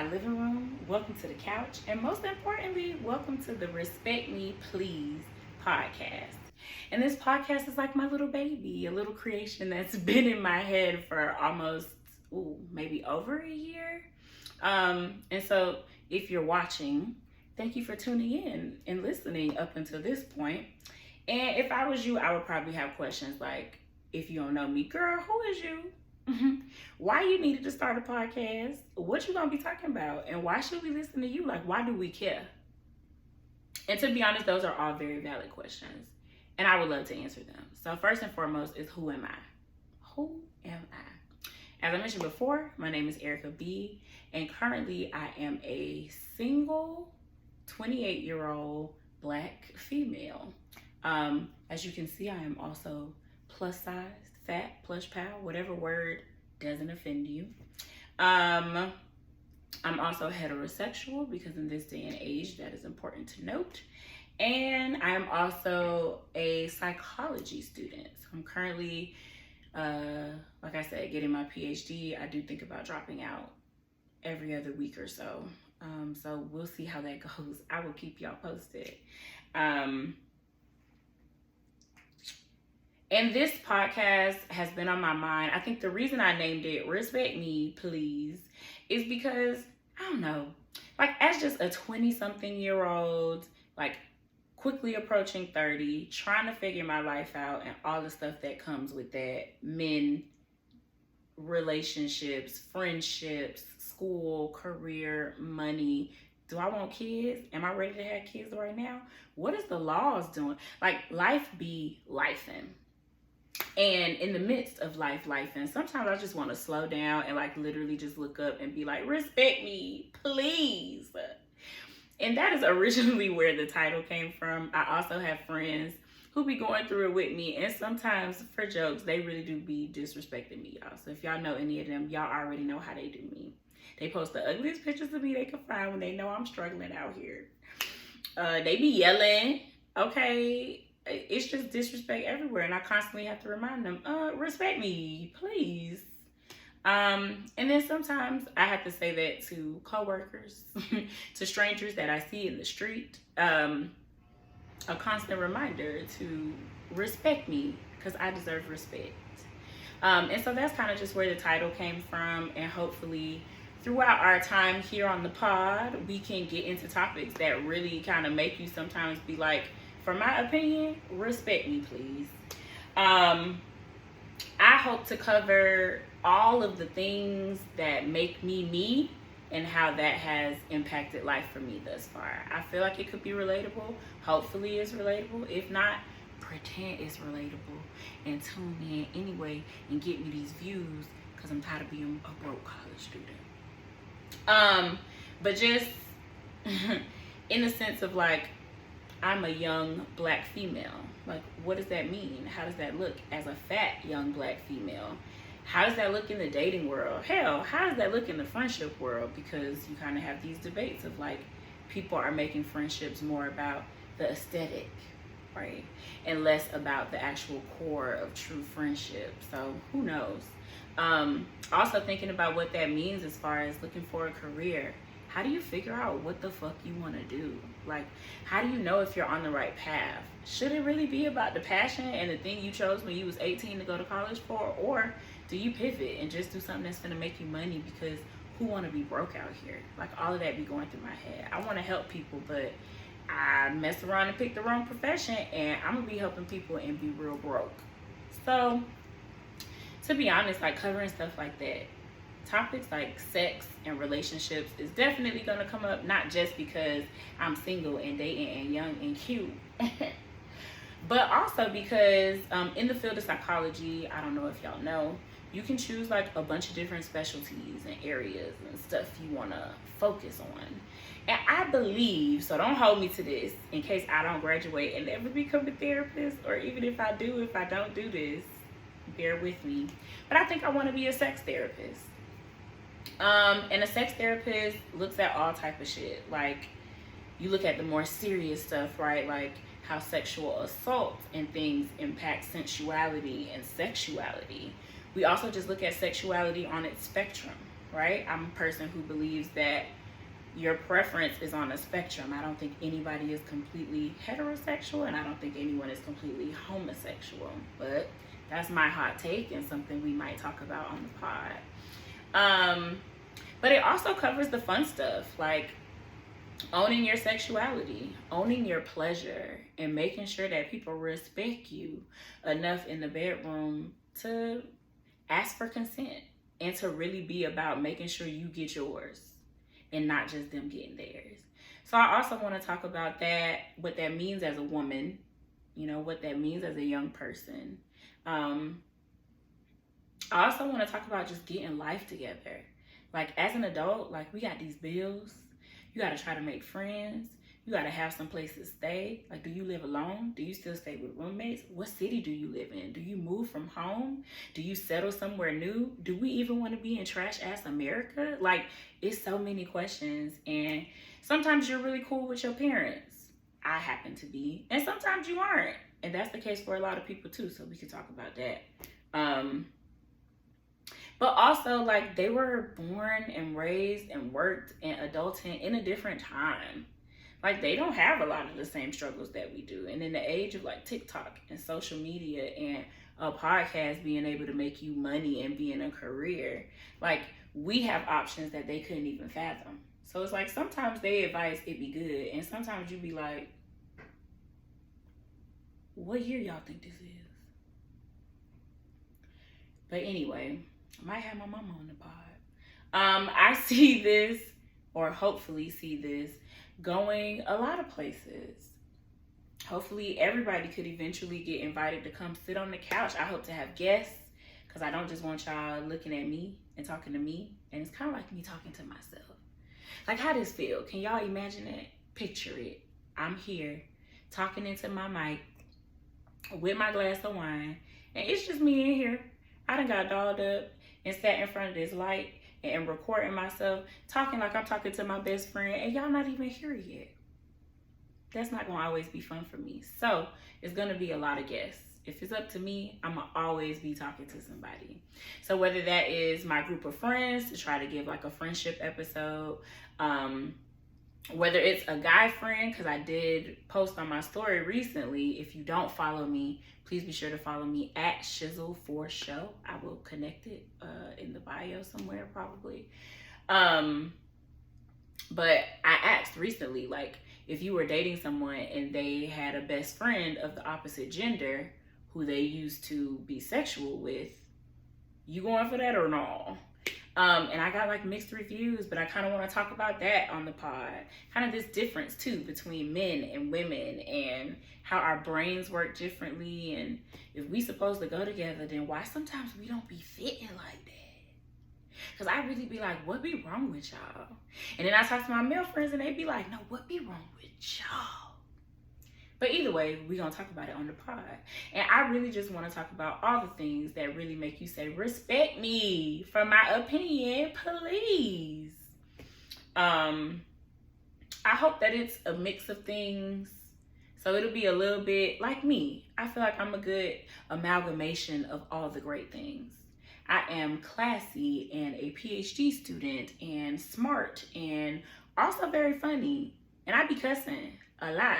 my living room, welcome to the couch, and most importantly, welcome to the Respect Me Please podcast. And this podcast is like my little baby, a little creation that's been in my head for almost, maybe over a year. And so if you're watching, thank you for tuning in and listening up until this point. And if I was you, I would probably have questions like, if you don't know me, girl, who is you? Why you needed to start a podcast? What you gonna be talking about? And why should we listen to you? Like, why do we care? And to be honest, those are all very valid questions. And I would love to answer them. So first and foremost is, who am I? Who am I? As I mentioned before, my name is Erica B. And currently I am a single 28-year-old Black female. As you can see, I am also plus size, fat, plush pal, whatever word doesn't offend you. I'm also heterosexual because in this day and age, that is important to note. And I'm also a psychology student. So I'm currently, like I said, getting my PhD. I do think about dropping out every other week or so. So we'll see how that goes. I will keep y'all posted. And this podcast has been on my mind. I think the reason I named it Respect Me Please is because, I don't know, like as just a 20-something-year-old, like quickly approaching 30, trying to figure my life out and all the stuff that comes with that, men, relationships, friendships, school, career, money. Do I want kids? Am I ready to have kids right now? What is the laws doing? Like, life be lifing. And in the midst of life, and sometimes I just want to slow down and like literally just look up and be like, respect me, please. And that is originally where the title came from. I also have friends who be going through it with me. And sometimes for jokes, they really do be disrespecting me, y'all. So if y'all know any of them, y'all already know how they do me. They post the ugliest pictures of me they can find when they know I'm struggling out here. They be yelling, okay? It's just disrespect everywhere, and I constantly have to remind them, respect me, please. And then sometimes I have to say that to coworkers, to strangers that I see in the street, a constant reminder to respect me because I deserve respect. And so that's kind of just where the title came from, and hopefully throughout our time here on the pod, we can get into topics that really kind of make you sometimes be like, for my opinion, respect me, please. I hope to cover all of the things that make me me and how that has impacted life for me thus far. I feel like it could be relatable. Hopefully it's relatable. If not, pretend it's relatable and tune in anyway and get me these views because I'm tired of being a broke college student. But just in the sense of like, I'm a young Black female. Like, what does that mean? How does that look as a fat young Black female? How does that look in the dating world? Hell, how does that look in the friendship world? Because you kind of have these debates of like, people are making friendships more about the aesthetic, right? And less about the actual core of true friendship. So who knows? Also thinking about what that means as far as looking for a career. How do you figure out what the fuck you want to do? Like, how do you know if you're on the right path? Should it really be about the passion and the thing you chose when you was 18 to go to college for? Or do you pivot and just do something that's going to make you money because who want to be broke out here? Like, all of that be going through my head. I want to help people, but I mess around and pick the wrong profession, and I'm going to be helping people and be real broke. So, to be honest, like covering stuff like that, topics like sex and relationships is definitely going to come up, not just because I'm single and dating and young and cute, but also because in the field of psychology, I don't know if y'all know, you can choose like a bunch of different specialties and areas and stuff you want to focus on. And I believe, so don't hold me to this in case I don't graduate and never become a therapist, or even if I do, if I don't do this, bear with me. But I think I want to be a sex therapist. And a sex therapist looks at all type of shit. Like, you look at the more serious stuff, right? Like how sexual assault and things impact sensuality and sexuality. We also just look at sexuality on its spectrum, right? I'm a person who believes that your preference is on a spectrum. I don't think anybody is completely heterosexual, and I don't think anyone is completely homosexual. But that's my hot take and something we might talk about on the pod. But it also covers the fun stuff, like owning your sexuality, owning your pleasure, and making sure that people respect you enough in the bedroom to ask for consent and to really be about making sure you get yours and not just them getting theirs. So I also want to talk about that, what that means as a woman, you know, what that means as a young person. I also want to talk about just getting life together. Like as an adult, like we got these bills. You got to try to make friends. You got to have some place to stay. Like, do you live alone? Do you still stay with roommates? What city do you live in? Do you move from home? Do you settle somewhere new? Do we even want to be in trash ass America? Like, it's so many questions. And sometimes you're really cool with your parents. I happen to be. And sometimes you aren't. And that's the case for a lot of people too. So we can talk about that. But also, like, they were born and raised and worked and adulting in a different time. Like, they don't have a lot of the same struggles that we do. And in the age of like TikTok and social media and a podcast being able to make you money and be in a career, like we have options that they couldn't even fathom. So it's like sometimes their advice it be good, and sometimes you be like, what year y'all think this is? But anyway, I might have my mama on the pod. I see this, or hopefully see this, going a lot of places. Hopefully everybody could eventually get invited to come sit on the couch. I hope to have guests, because I don't just want y'all looking at me and talking to me. And it's kind of like me talking to myself. Like, how does this feel? Can y'all imagine it? Picture it. I'm here talking into my mic with my glass of wine, and it's just me in here. I done got dolled up and sat in front of this light and recording myself, talking like I'm talking to my best friend, and y'all not even here yet. That's not gonna always be fun for me. So it's gonna be a lot of guests. If it's up to me, I'm gonna always be talking to somebody. So whether that is my group of friends to try to give like a friendship episode, whether it's a guy friend, because I did post on my story recently. If you don't follow me, please be sure to follow me at Shizzle4Show. I will connect it in the bio somewhere probably. But I asked recently, like, if you were dating someone and they had a best friend of the opposite gender who they used to be sexual with, you going for that or no? And I got like mixed reviews, but I kind of want to talk about that on the pod. Kind of this difference too between men and women and how our brains work differently. And if we supposed to go together, then why sometimes we don't be fitting like that? Because I really be like, what be wrong with y'all? And then I talk to my male friends and they be like, no, what be wrong with y'all? But either way, we're going to talk about it on the pod. And I really just want to talk about all the things that really make you say, respect me for my opinion, please. I hope that it's a mix of things. So it'll be a little bit like me. I feel like I'm a good amalgamation of all the great things. I am classy and a PhD student and smart and also very funny. And I be cussing a lot.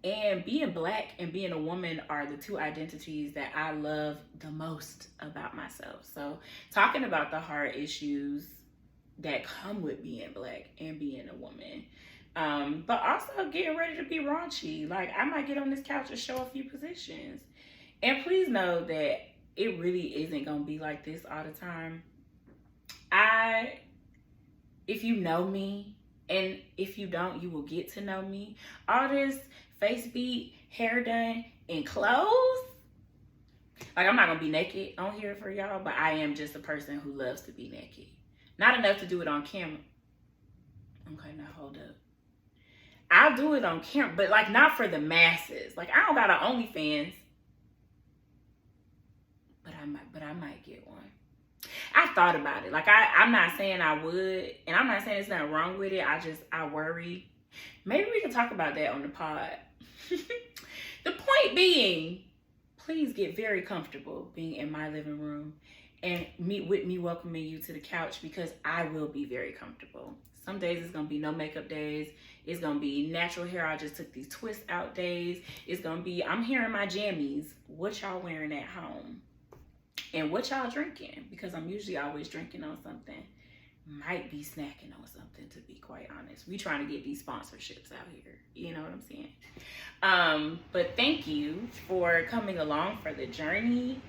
And being Black and being a woman are the two identities that I love the most about myself. So talking about the hard issues that come with being Black and being a woman. But also getting ready to be raunchy. Like, I might get on this couch and show a few positions. And please know that it really isn't going to be like this all the time. If you know me, and if you don't, you will get to know me. All this face beat, hair done, and clothes. Like, I'm not gonna be naked on here for y'all, but I am just a person who loves to be naked. Not enough to do it on camera. Okay, now hold up. I'll do it on camera, but like not for the masses. Like, I don't got an OnlyFans, but I might get one. I thought about it. Like, I'm not saying I would, and I'm not saying there's nothing wrong with it. I worry. Maybe we can talk about that on the pod. The point being, please get very comfortable being in my living room and meet with me welcoming you to the couch, because I will be very comfortable. Some days it's gonna be no makeup days. It's gonna be natural hair, I just took these twists out days. It's gonna be, I'm here in my jammies. What y'all wearing at home? And what y'all drinking? Because I'm usually always drinking on something. Might be snacking on something, to be quite honest. We trying to get these sponsorships out here. You know what I'm saying? But thank you for coming along for the journey.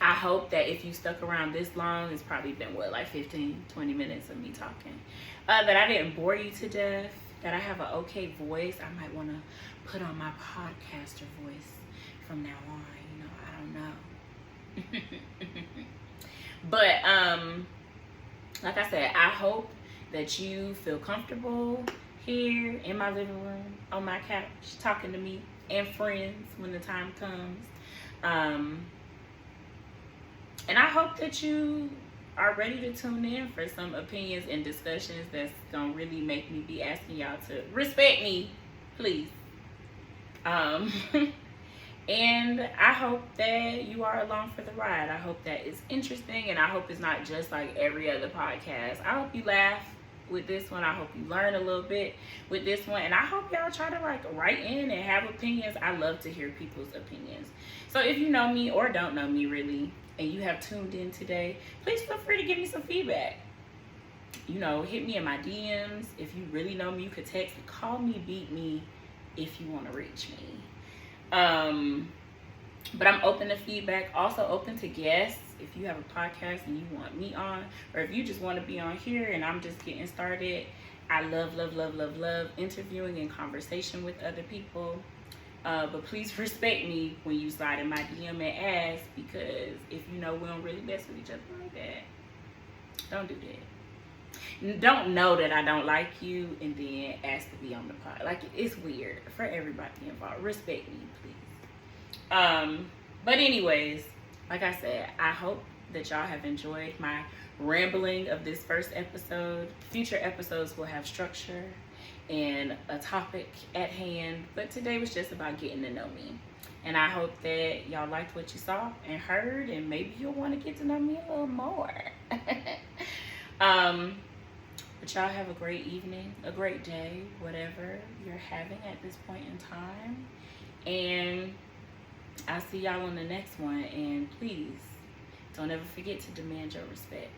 I hope that if you stuck around this long, it's probably been what, like 15, 20 minutes of me talking, that I didn't bore you to death, that I have an okay voice. I might want to put on my podcaster voice from now on, you know, I don't know. But like I said, I hope that you feel comfortable here in my living room, on my couch, talking to me and friends when the time comes. And I hope that you are ready to tune in for some opinions and discussions that's gonna really make me be asking y'all to respect me, please. And I hope that you are along for the ride. I hope that it's interesting, and I hope it's not just like every other podcast. I hope you laugh with this one. I hope you learn a little bit with this one, and I hope y'all try to like write in and have opinions. I love to hear people's opinions. So if you know me or don't know me really, and you have tuned in today, please feel free to give me some feedback. You know, hit me in my DMs. If you really know me, you could text, call me, beat me if you want to reach me. But I'm open to feedback, also open to guests. If you have a podcast and you want me on, or if you just want to be on here and I'm just getting started, I love interviewing and conversation with other people. But please respect me when you slide in my DM and ask, because if you know we don't really mess with each other like that, don't do that. Don't know that I don't like you and then ask to be on the pod. Like, it's weird for everybody involved. Respect me, please. But anyways, like I said, I hope that y'all have enjoyed my rambling of this first episode. Future episodes will have structure and a topic at hand, but today was just about getting to know me. And I hope that y'all liked what you saw and heard, and maybe you'll want to get to know me a little more. But y'all have a great evening, a great day, whatever you're having at this point in time. And I'll see y'all on the next one. And please, don't ever forget to demand your respect.